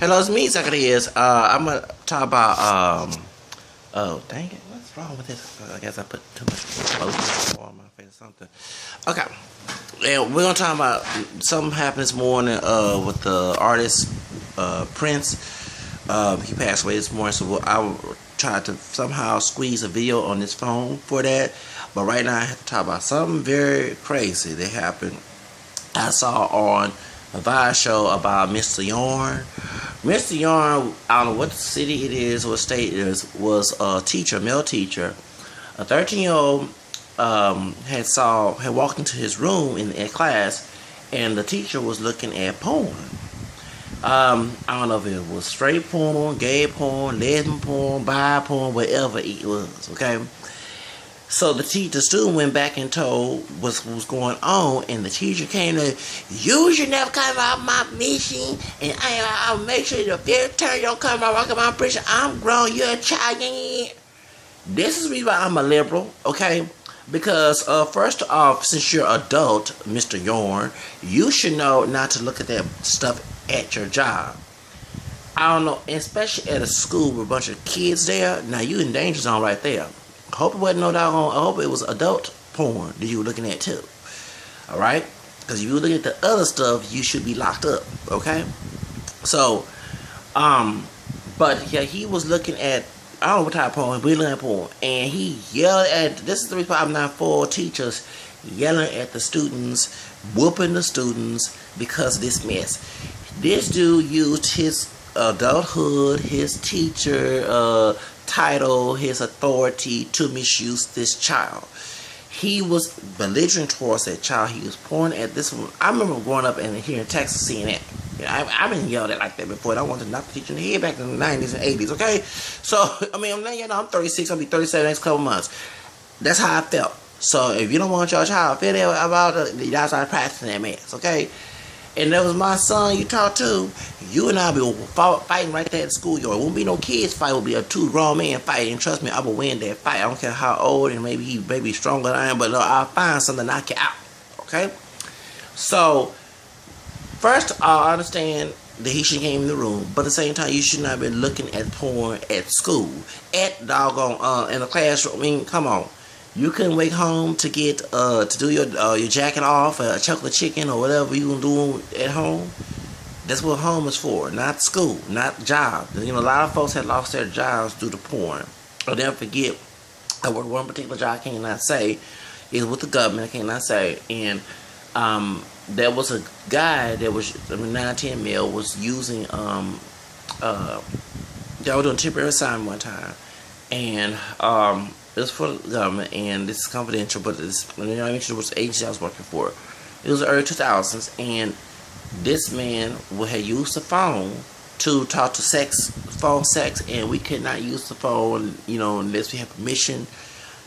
Hello, it's me, Zacchaeus. I'm gonna talk about oh dang it, what's wrong with this? I guess I put too much clothes on my face or something. Okay, and we're gonna talk about something happened this morning with the artist Prince. He passed away this morning, so I tried to somehow squeeze a video on this phone for that. But right now I have to talk about something very crazy that happened. I saw on a Vice show about Mr. Yarn. Mr. Yarn, I don't know what city it is, what state it is, was a teacher, male teacher. A 13-year-old had walked into his room in class, and the teacher was looking at porn. I don't know if it was straight porn, gay porn, lesbian porn, bi porn, whatever it was. Okay. So the student went back and told what was going on, and the teacher came to, you should never come out my mission, and I'll make sure the fifth turn you don't come out my preaching. I'm grown, you're a child. This is the reason why I'm a liberal, okay? Because first off, since you're adult, Mr. Yarn, you should know not to look at that stuff at your job. I don't know, especially at a school with a bunch of kids there. Now you in danger zone right there. Hope it wasn't no doggone. I hope it was adult porn that you were looking at too. Alright? Because if you were looking at the other stuff, you should be locked up. Okay? So, but yeah, he was looking at, I don't know what type of porn, but he looking at porn. And he yelled at, this is the reason I'm not for teachers yelling at the students, whooping the students because of this mess. This dude used his adulthood, his teacher, title, his authority to misuse this child. He was belligerent towards that child. He was pointing at this one. I remember growing up and here in Texas seeing that. I've been yelled at like that before. I wanted to knock the teacher in the head back in the 90s and 80s, okay? So, I mean, I'm 36, I'll be 37 next couple months. That's how I felt. So, if you don't want your child to feel that about it, y'all start practicing that mess, okay? And that was my son you talked to. You and I be fighting right there at the schoolyard. It won't be no kids fight. It will be a two grown men fighting. And trust me, I will win that fight. I don't care how old and maybe he may be stronger than I am, but I'll find something to knock you out. Okay? So, first, I understand that he should came in the room, but at the same time, you should not be looking at porn at school, at doggone in the classroom. I mean, come on. You couldn't wait home to get to do your jacket off, a chocolate chicken or whatever you gonna do at home. That's what home is for, not school, not job. You know, a lot of folks had lost their jobs due to porn. I'll never forget one particular job I cannot say is with the government. I cannot say, and there was a guy that was 9-10 male was using they were doing temporary assignment one time, and it was for the government, and this is confidential, but it's, I mentioned it was the agency I was working for. It was the early 2000s, and this man had used the phone to talk to phone sex, and we could not use the phone, unless we had permission,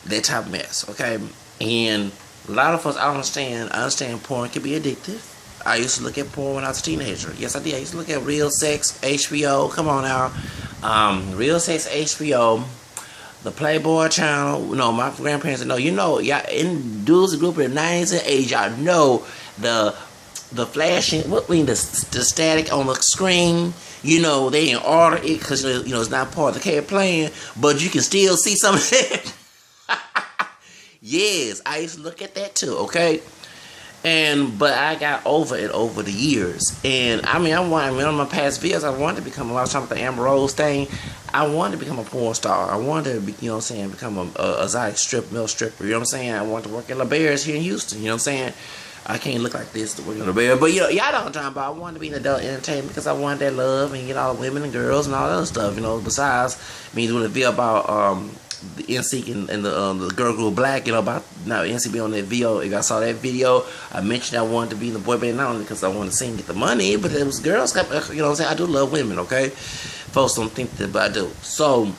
that type of mess, okay? And a lot of us, I understand porn can be addictive. I used to look at porn when I was a teenager. Yes, I did. I used to look at Real Sex, HBO, come on now. Real Sex, HBO, the Playboy channel. My grandparents know. Y'all in dudes group in the 90s and 80s, y'all know the flashing, the static on the screen. They didn't order it because it's not part of the cable playing, but you can still see some of it. Yes, I used to look at that too. Okay. But I got over it over the years. And on my past videos, I wanted to become, I was talking about the Amber Rose thing, I wanted to become a porn star. I wanted to be, become a exotic male stripper, I wanted to work at La Bears here in Houston, I can't look like this to work at La Bears, but y'all know what I'm talking about. I wanted to be in adult entertainment because I wanted that love and get all the women and girls and all that other stuff, besides me doing a video about, the NSYNC and the girl group Black, about now NSYNC on that video. If I saw that video, I mentioned I wanted to be in the boy band not only because I wanted to sing, get the money, but it was girls. I do love women. Okay, folks don't think that, but I do. So,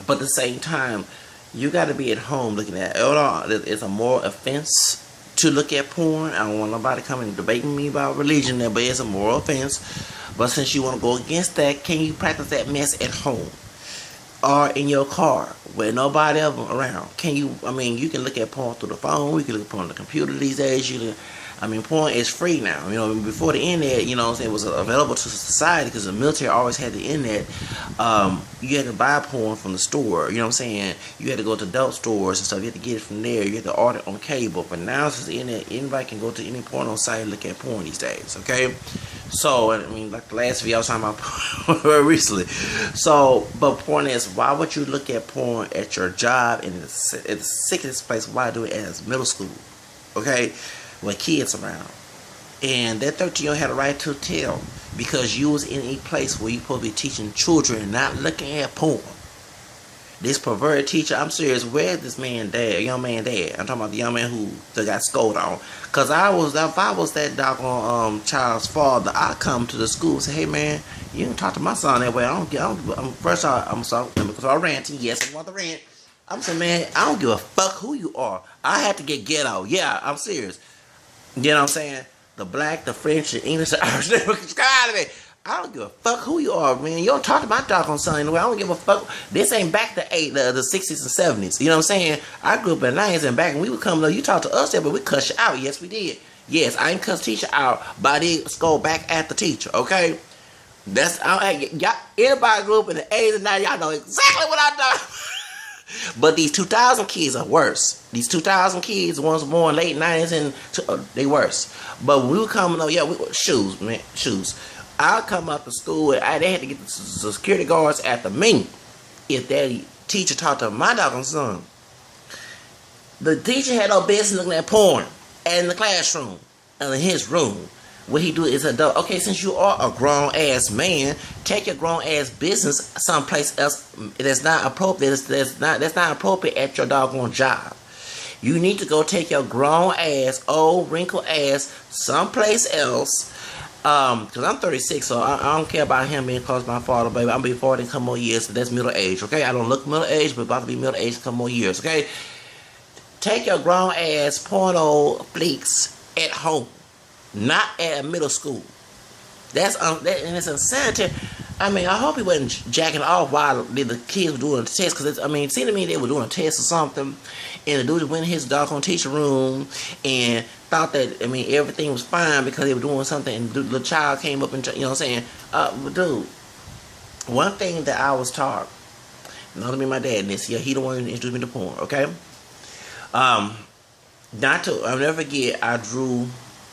but at the same time, you got to be at home looking at it. It's a moral offense to look at porn. I don't want nobody coming and debating me about religion there, but it's a moral offense. But since you want to go against that, can you practice that mess at home? Or in your car where nobody ever around? You can look at porn through the phone, you can look at porn on the computer these days, I mean, porn is free now. You know, before the internet, you know, it was available to society because the military always had the internet. You had to buy porn from the store. You know what I'm saying? You had to go to adult stores and stuff. You had to get it from there. You had to order it on cable. But now since the internet, anybody can go to any porno site and look at porn these days. Okay. So, I mean, like the last video I was talking about porn recently. So, but point is, why would you look at porn at your job and it's the sickest place? Why do it as middle school? Okay, with kids around. And that 13-year-old had a right to tell because you was in a place where you supposed to be teaching children, not looking at porn. This perverted teacher, I'm serious, where's this man dad, young man dad? I'm talking about the young man who got scolded on. Cause if I was that doggone child's father, I'd come to the school and say, hey man, you don't talk to my son that way. First of all, I'm sorry, because I'm ranting, yes, I want the rant. I'm saying, man, I don't give a fuck who you are. I had to get ghetto. Yeah, I'm serious. You know what I'm saying? The black, the French, the English, the Irish, get out of me. I don't give a fuck who you are, man. You don't talk to my doggone son anyway. I don't give a fuck. This ain't back to the 60s and 70s. You know what I'm saying? I grew up in the 90s and back when we would come, you talk to us there, but we cuss you out. Yes, we did. Yes, I ain't cuss teacher out, but I did scold back at the teacher, okay? That's, y'all, everybody grew up in the 80s and 90s, y'all know exactly what I done. But these 2000 kids are worse. These 2000 kids, the ones born late 90s, and they worse. But when we were coming up, yeah, shoes, man, shoes. I'll come up to school and they had to get the security guards after me if that teacher talked to my doggone son. The teacher had no business looking at porn in the classroom and in his room. What he do is adult. Okay, since you are a grown ass man, take your grown ass business someplace else that's not appropriate. That's not appropriate at your doggone job. You need to go take your grown ass, old wrinkled ass someplace else. Because I'm 36, so I don't care about him being close to my father, baby. I'm be 40 in a couple more years, so that's middle age, okay? I don't look middle age, but about to be middle age in a couple more years, okay? Take your grown ass porno fleeks at home, not at a middle school. And it's insanity. I mean, I hope he wasn't jacking off while the kids were doing the test, because I mean, it seemed to me they were doing a test or something, and the dude went in his doggone teacher room and thought that, I mean, everything was fine because they were doing something, and the child came up and, you know what I'm saying, dude, one thing that I was taught, not to be my dad in this, yeah, he the one who introduced me to porn, okay, I'll never forget, I drew,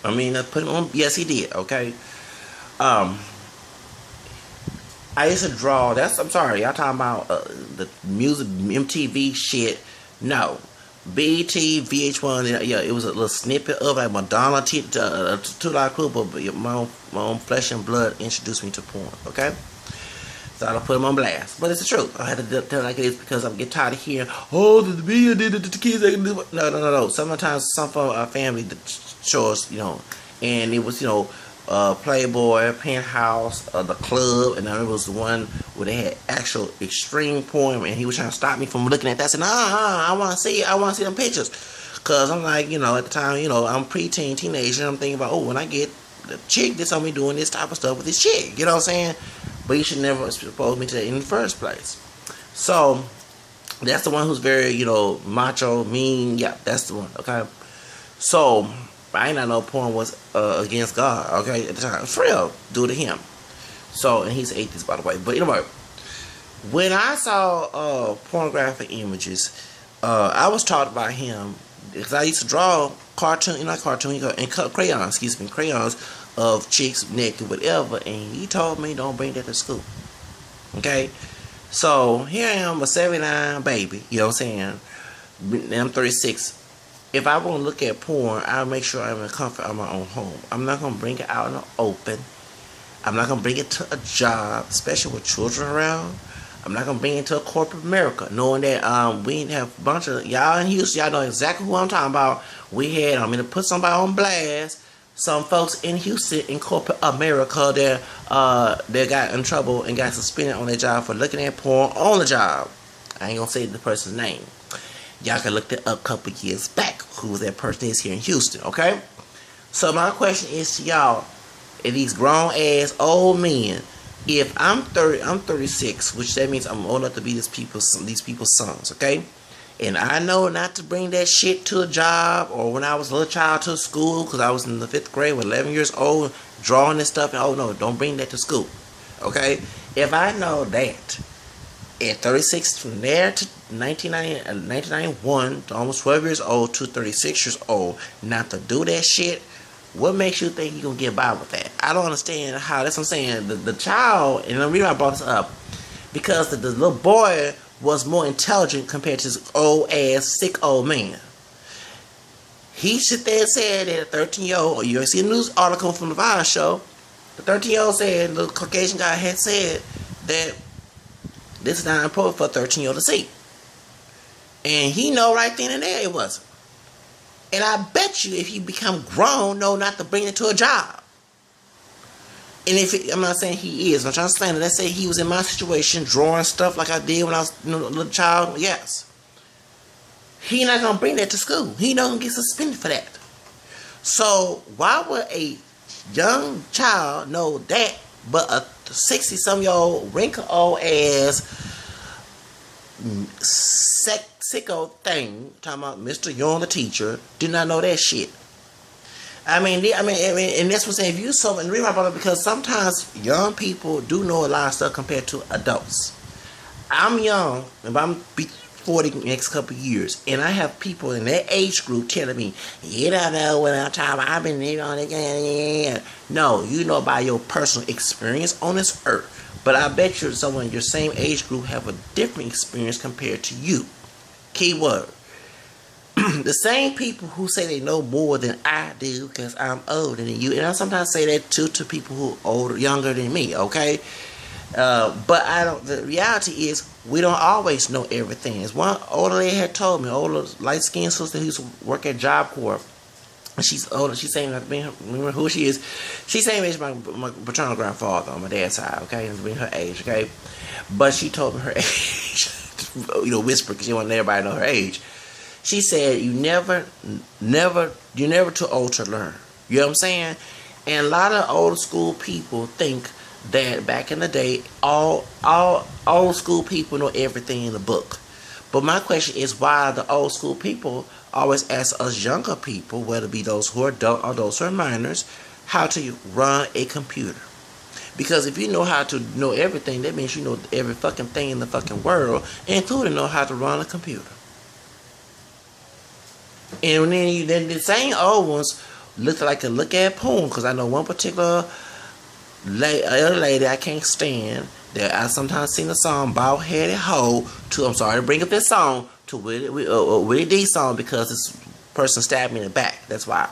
I mean, I put him on, yes, he did, okay, I used to draw, I'm sorry, y'all talking about the music, MTV shit, no, BT, VH1, yeah, it was a little snippet of like Madonna, $2 Club, but my own flesh and blood introduced me to porn, okay? So I don't put them on blast, but it's the truth. I had to tell it like it is because I'm getting tired of hearing, oh, the media did it to the kids, they can do it. No. Sometimes some of our family show us, you know, and it was, you know, Playboy, Penthouse, the club, and then it was the one where they had actual extreme porn, and he was trying to stop me from looking at that. I said, I want to see them pictures, because I'm like, you know, at the time, you know, I'm preteen, teenager, and I'm thinking about, oh, when I get the chick that's on me doing this type of stuff with this chick, you know what I'm saying? But you should never expose me to that in the first place. So, that's the one who's very, you know, macho, mean, yeah, that's the one, okay? So, I ain't know porn was against God, okay, at the time. For real, due to him. So, and he's atheist, by the way. But anyway, when I saw pornographic images, I was taught by him, because I used to draw crayons of chicks naked, whatever, and he told me don't bring that to school. Okay? So, here I am, a 79 baby, you know what I'm saying? I'm 36. If I want to look at porn, I'll make sure I'm in comfort of my own home. I'm not going to bring it out in the open. I'm not going to bring it to a job, especially with children around. I'm not going to bring it to a corporate America, knowing that we have a bunch of, y'all in Houston, y'all know exactly who I'm talking about. We had, I'm going to put somebody on blast, some folks in Houston, in corporate America, that got in trouble and got suspended on their job for looking at porn on the job. I ain't going to say the person's name. Y'all can look that up a couple years back, who that person is here in Houston, okay? So my question is to y'all, if these grown-ass old men, if I'm 36, which that means I'm old enough to be these people's sons, okay? And I know not to bring that shit to a job, or when I was a little child to school, because I was in the 5th grade with 11 years old, drawing this stuff, and oh no, don't bring that to school. Okay? If I know that at 36, from there to 1991, to almost 12 years old to 36 years old, not to do that shit, what makes you think you're going to get by with that? I don't understand how, that's what I'm saying, the child, and the reason I brought this up, because the little boy was more intelligent compared to this old ass, sick old man. He sit there and said that a 13-year-old, you see a news article from the Vice show, the 13-year-old said, the Caucasian guy had said that this is not important for a 13-year-old to see. And he know right then and there it wasn't. And I bet you if you become grown, know not to bring it to a job. And I'm not saying he is, I'm trying to say that. Let's say he was in my situation, drawing stuff like I did when I was a little child. Yes. He not going to bring that to school. He not going to get suspended for that. So, why would a young child know that, but a 60-some-year-old, wrinkle-old ass, sicko thing, talking about Mr. Young the teacher, did not know that shit? I mean, and that's what I'm saying. If you so, and the reason I brought it up, because sometimes young people do know a lot of stuff compared to adults. I'm young, and I'm 40 next couple of years, and I have people in that age group telling me, "You don't know what I'm talking about. I've been living on it." No, you know by your personal experience on this earth. But I bet you someone in your same age group have a different experience compared to you. Keyword. The same people who say they know more than I do because I'm older than you, and I sometimes say that too to people who are younger than me, okay? But I don't. The reality is we don't always know everything. As one older lady had told me, older light-skinned sister who used to work at Job Corps, and she's older. She's saying that remember who she is. She's saying as my paternal grandfather on my dad's side, okay, and being her age, okay. But she told me her age, whisper because she wanted everybody to know her age. She said, you're never too old to learn. You know what I'm saying? And a lot of old school people think that back in the day, all old school people know everything in the book. But my question is, why the old school people always ask us younger people, whether it be those who are adult or those who are minors, how to run a computer? Because if you know how to know everything, that means you know every fucking thing in the fucking world, including know how to run a computer. And then the same old ones look at porn, because I know one particular other lady I can't stand that I sometimes sing the song "Bald Headed Hoe" to. I'm sorry to bring up this song to Willie D song because this person stabbed me in the back. That's why.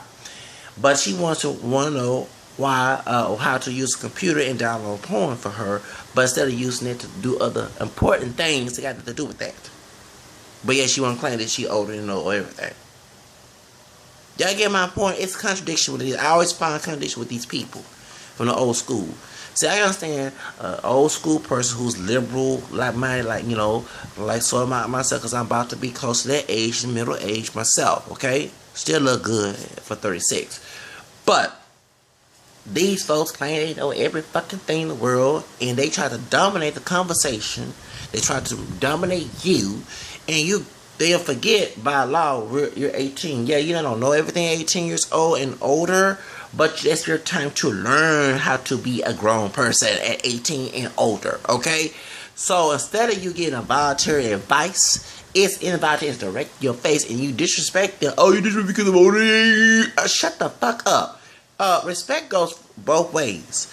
But she want to know why how to use a computer and download porn for her, but instead of using it to do other important things that got to do with that. But yeah, she want to claim that she older and know everything. Y'all get my point? It's a contradiction with it. I always find a contradiction with these people from the old school. See, I understand an old school person who's liberal, like mine, like sort of myself, because I'm about to be close to that age, middle age myself, okay? Still look good for 36. But these folks claim they know every fucking thing in the world, and they try to dominate the conversation. They try to dominate you, and they'll forget by law you're 18. Yeah, you don't know everything 18 years old and older, but that's your time to learn how to be a grown person at 18 and older, okay? So instead of you getting a voluntary advice, it's involuntary, it's direct in your face, and you disrespect them. Oh, you disrespect because I'm older. Shut the fuck up. Respect goes both ways.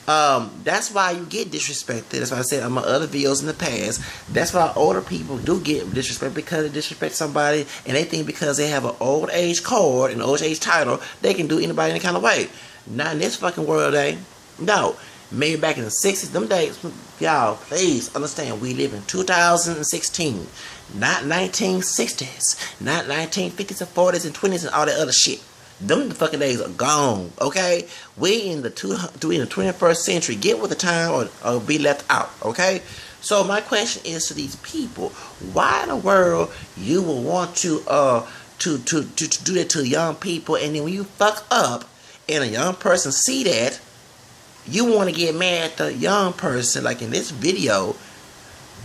That's why you get disrespected. That's why I said on my other videos in the past, that's why older people do get disrespected, because they disrespect somebody and they think because they have an old age card and old age title, they can do anybody any kind of way. Not in this fucking world, eh? No. Maybe back in the 60s, them days, y'all, please understand, we live in 2016, not 1960s, not 1950s and 40s and 20s and all that other shit. Them fucking days are gone, okay? We in the 21st century. Get with the time or be left out, okay? So my question is to these people: why in the world you will want to do that to young people, and then when you fuck up and a young person see that, you want to get mad at the young person, like in this video,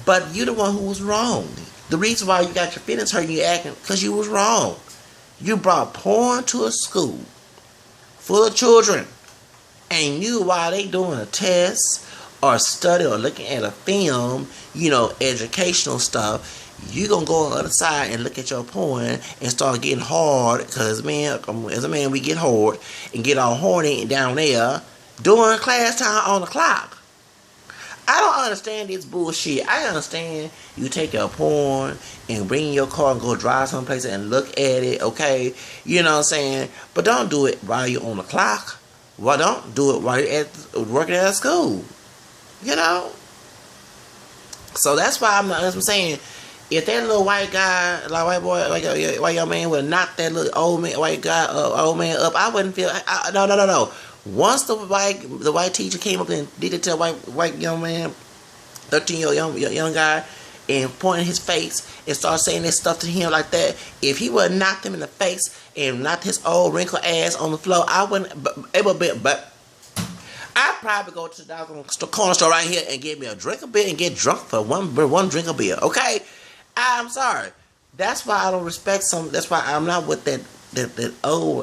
but you the one who was wrong. The reason why you got your feelings hurt, you acting because you was wrong. You brought porn to a school full of children, and you, while they doing a test or study or looking at a film, educational stuff, you gonna go on the other side and look at your porn and start getting hard, because as a man we get hard and get all horny down there during class time on the clock. I don't understand this bullshit. I understand you take your porn and bring in your car and go drive someplace and look at it, okay? You know what I'm saying? But don't do it while you're on the clock. Well, don't do it while you're working at a school. So that's why I'm saying, if that little white guy, like white boy, white young man would knock that little old man, old man up, I wouldn't feel. No. Once the white teacher came up and did it to a white young man, 13-year-old young guy, and pointed his face and started saying this stuff to him like that, if he would have knocked him in the face and knocked his old wrinkled ass on the floor, I wouldn't. But I'd probably go to the corner store right here and get me a drink of beer and get drunk for one drink of beer. Okay, I'm sorry. That's why I don't respect some. That's why I'm not with that.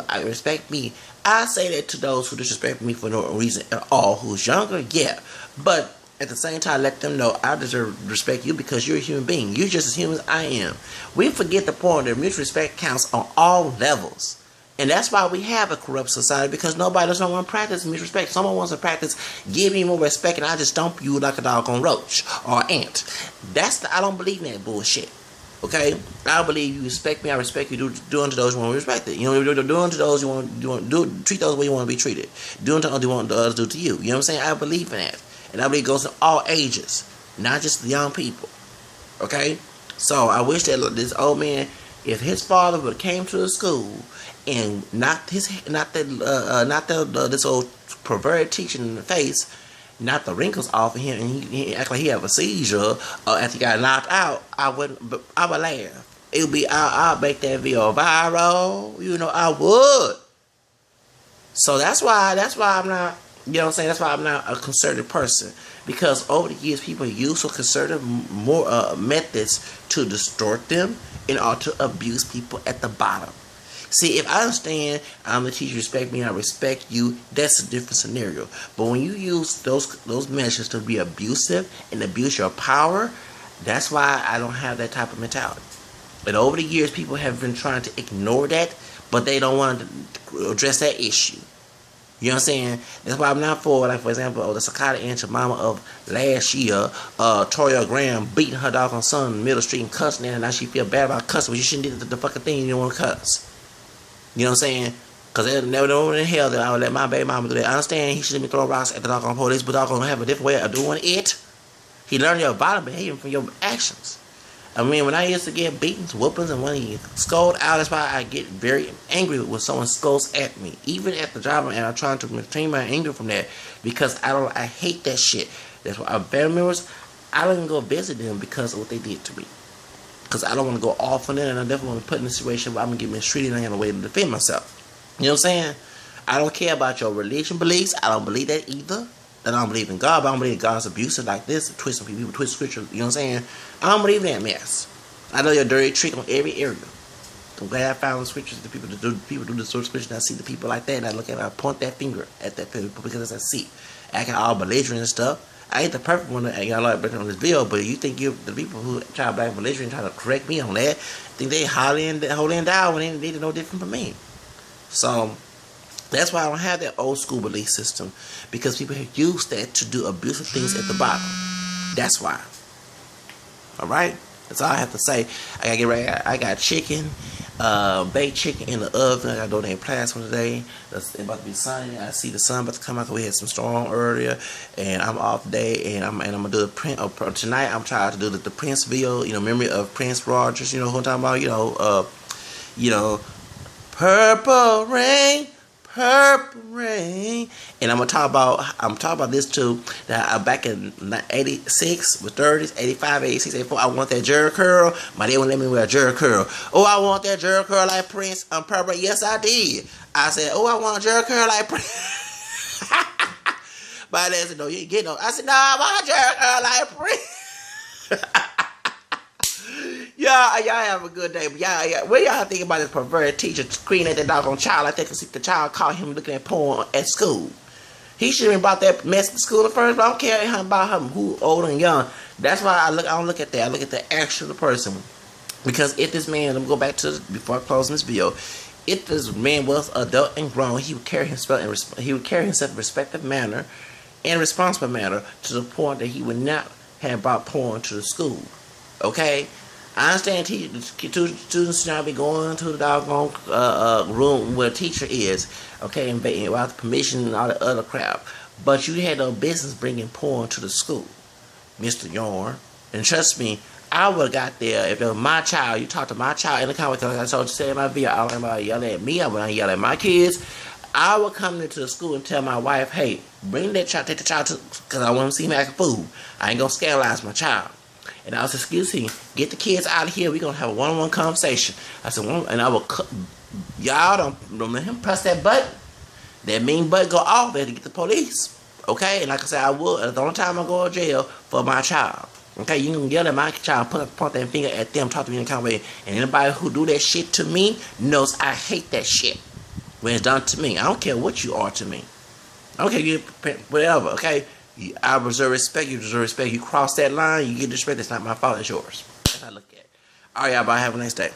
I respect me. I say that to those who disrespect me for no reason at all, who's younger, yeah. But at the same time, let them know I deserve to respect you because you're a human being. You're just as human as I am. We forget the point that mutual respect counts on all levels. And that's why we have a corrupt society, because nobody doesn't want to practice mutual respect. Someone wants to practice give me more respect and I just stomp you like a doggone roach or ant. I don't believe in that bullshit. Okay, I believe you respect me. I respect you. Do unto those you want to be respected. Do unto those you want. Treat those the way you want to be treated. Do unto others you want the others do to you. You know what I'm saying? I believe in that, and I believe it goes to all ages, not just the young people. Okay, so I wish that this old man, if his father would have came to the school and knocked this old perverted teacher in the face, knock the wrinkles off of him, and he act like he have a seizure after he got knocked out, I would laugh. It would be, I'll make that video viral. I would. So that's why I'm not, that's why I'm not a conservative person. Because over the years, people use so conservative more methods to distort them in order to abuse people at the bottom. See, if I understand I'm the teacher, respect me, I respect you, that's a different scenario. But when you use those measures to be abusive and abuse your power, that's why I don't have that type of mentality. And over the years, people have been trying to ignore that, but they don't want to address that issue. You know what I'm saying? That's why I'm not for, like, for example, the Sakata and mama of last year, Toya Graham beating her dog on son in the middle of the street and cussing her, and now she feel bad about cussing, but you shouldn't do the fucking thing you don't want to cuss. You know what I'm saying? Because there's never no one in hell that I would let my baby mama do that. I understand he shouldn't be throwing rocks at the doggone police, but doggone have a different way of doing it. He learned your violent behavior from your actions. I mean, when I used to get beatings, whoopings, and when he scolded out, that's why I get very angry when someone scolds at me. Even at the job, and I'm trying to retain my anger from that, because I hate that shit. That's why our family members, I don't even go visit them because of what they did to me. Because I don't want to go off on it, and I definitely want to put in a situation where I'm going to get mistreated and I have a way to defend myself. You know what I'm saying? I don't care about your religion beliefs. I don't believe that either. And I don't believe in God, but I don't believe God's abusive like this. Twisting people, twist scripture. You know what I'm saying? I don't believe in that mess. I know your dirty trick on every area. I'm glad I found the scriptures. The people do the sort of scriptures. And I see the people like that, and I look at it, I point that finger at that people because I see acting all belligerent and stuff. I ain't the perfect one that y'all like on this video, but you think the people who try to black belligerent try to correct me on that, think they holding down when they no different from me. So that's why I don't have that old school belief system, because people have used that to do abusive things at the bottom. That's why. Alright? That's all I have to say. I gotta get ready. I got chicken, baked chicken in the oven. I gotta go there and class one today. It's about to be sunny. I see the sun about to come out because we had some storm earlier, and I'm off today. And I'm gonna do the print tonight. I'm trying to do the Prince video. Memory of Prince Rogers. You know who I'm talking about. Purple Rain. Purple Rain. And I'm talking about this too, that back in 86 with 30s, 85, 86, 84, I want that Jerry curl. My dad wouldn't let me wear a Jerry curl. Oh, I want that Jerry curl like Prince. Purple Rain. Yes, I did. I said, oh, I want a Jerry curl like Prince. My dad said, no, you ain't getting no. I said, no, I want a Jerry curl like Prince. y'all have a good day. But y'all, what y'all think about this perverted teacher screaming at the doggone child? I think the child caught him looking at porn at school. He should have brought that mess to school at first, but I don't care about him, who old and young. That's why I don't look at that. I look at the actual person. Because if this man, let me go back to before I close this video. If this man was adult and grown, he would carry himself in a respectful manner and responsible manner to the point that he would not have brought porn to the school. Okay? I understand students should not be going to the doggone room where the teacher is, okay, and without permission and all the other crap. But you had no business bringing porn to the school, Mr. Yarn. And trust me, I would have got there if it was my child. You talk to my child in the comments, like I told you to say in my video, I don't know about yelling at me, I wouldn't yell at my kids. I would come into the school and tell my wife, hey, bring that child, take the child to, because I want to see him act a fool. I ain't going to scandalize my child. And I was, excuse me, get the kids out of here. We're going to have a one-on-one conversation. I said, and I will, y'all don't let him press that button. That mean button go off there to get the police. Okay? And like I said, I will. It's the only time I go to jail for my child. Okay? You can yell at my child, point that finger at them, talk to me in the kind of way. And anybody who do that shit to me knows I hate that shit when it's done to me. I don't care what you are to me. I don't care you whatever. Okay? I reserve respect. You deserve respect. You cross that line, you get disrespect. It's not my fault. It's yours. That's how I look at it. All right, y'all. Bye. Have a nice day.